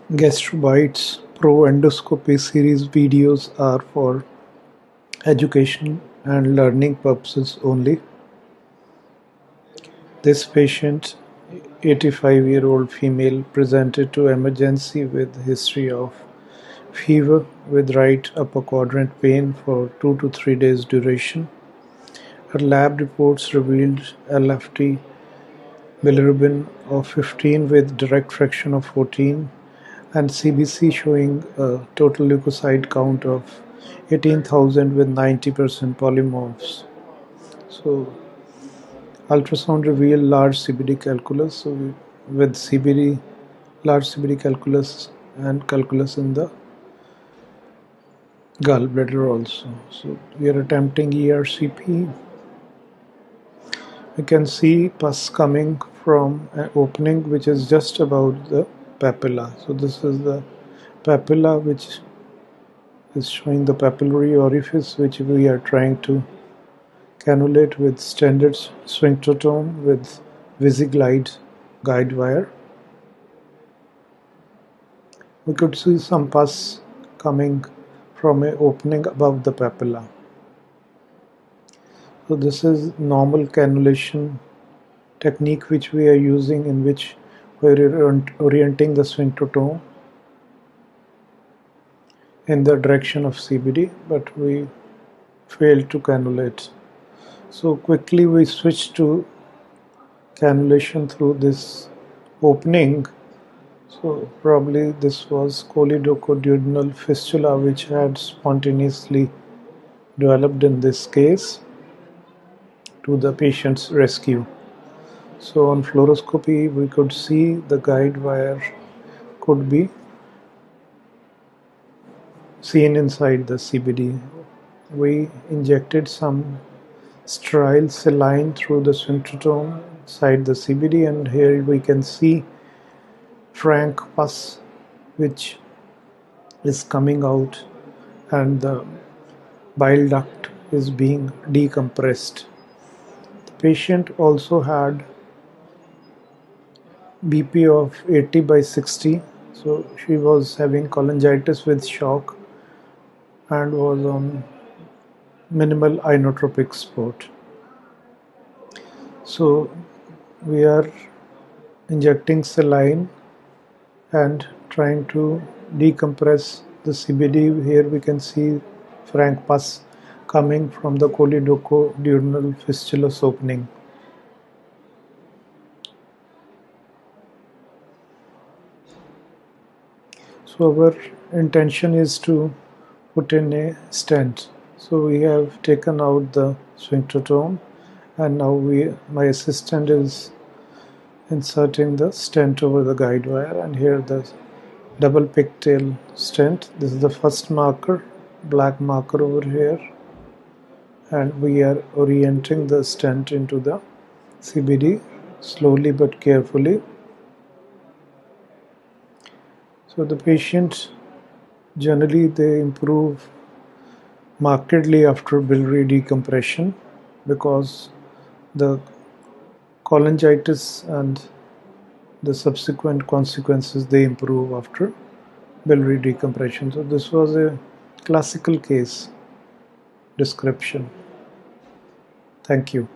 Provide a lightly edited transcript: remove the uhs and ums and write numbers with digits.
Gastrobites Pro endoscopy series videos are for education and learning purposes only. This patient, 85-year-old female, presented to emergency with history of fever with right upper quadrant pain for 2 to 3 days duration. Her lab reports revealed LFT bilirubin of 15 with direct fraction of 14 and CBC showing a total leukocyte count of 18,000 with 90% polymorphs. So ultrasound revealed large CBD calculus, so with CBD, large CBD calculus and calculus in the gallbladder also. So we are attempting ERCP. We can see pus coming from an opening which is just above the papilla. So this is the papilla which is showing the papillary orifice which we are trying to cannulate with standard sphincterotome with VisiGlide guide wire. We could see some pus coming from an opening above the papilla. So this is normal cannulation technique which we are using, in which we are orienting the sphincterotome in the direction of CBD, but we failed to cannulate. So quickly we switched to cannulation through this opening. So probably this was choledochoduodenal fistula which had spontaneously developed in this case to the patient's rescue. So on fluoroscopy we could see the guide wire could be seen inside the CBD. We injected some sterile saline through the sphincterotome inside the CBD, and here we can see frank pus which is coming out, and the bile duct is being decompressed. The patient also had BP of 80/60, so she was having cholangitis with shock and was on minimal inotropic support. So we are injecting saline and trying to decompress the CBD. Here we can see frank pus coming from the choledochoduodenal fistulous opening. So our intention is to put in a stent. So we have taken out the sphincterotome, and now my assistant is inserting the stent over the guide wire, and here the double pigtail stent. This is the first marker, black marker over here, and we are orienting the stent into the CBD slowly but carefully. So the patients generally they improve markedly after biliary decompression, because the cholangitis and the subsequent consequences they improve after biliary decompression. So this was a classical case description. Thank you.